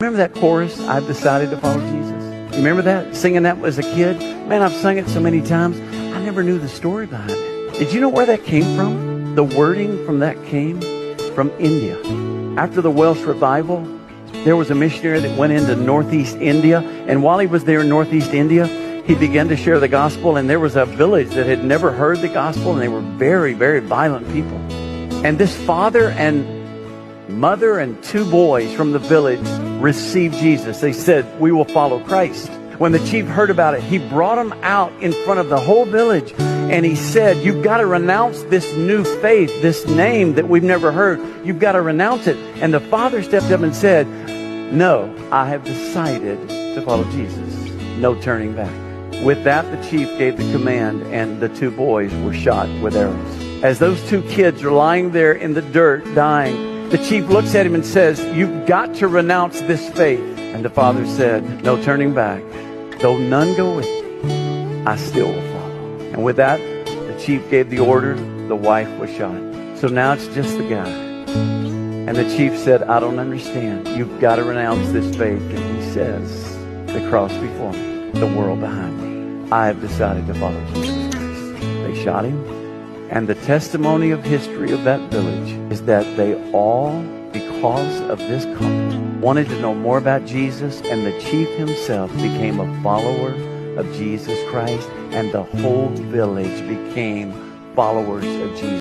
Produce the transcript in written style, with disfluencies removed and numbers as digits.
Remember that chorus, I've decided to follow Jesus? You remember that? Singing that as a kid? Man, I've sung it so many times. I never knew the story behind it. Did you know where that came from? The wording from that came from India. After the Welsh revival, there was a missionary that went into Northeast India. And while he was there in Northeast India, he began to share the gospel. And there was a village that had never heard the gospel. And they were very, very violent people. And this father and mother and two boys from the village received Jesus. They said, we will follow Christ. When the chief heard about it, he brought them out in front of the whole village. And he said, you've got to renounce this new faith, this name that we've never heard. You've got to renounce it. And the father stepped up and said, no, I have decided to follow Jesus. No turning back. With that, the chief gave the command, and the two boys were shot with arrows. As those two kids are lying there in the dirt, dying, the chief looks at him and says, you've got to renounce this faith. And the father said, no turning back. Though none go with me, I still will follow. And with that, the chief gave the order. The wife was shot. So now it's just the guy. And the chief said, I don't understand. You've got to renounce this faith. And he says, the cross before me, the world behind me. I have decided to follow Jesus Christ. They shot him. And the testimony of history of that village is that they all, because of this couple, wanted to know more about Jesus, and the chief himself became a follower of Jesus Christ, and the whole village became followers of Jesus.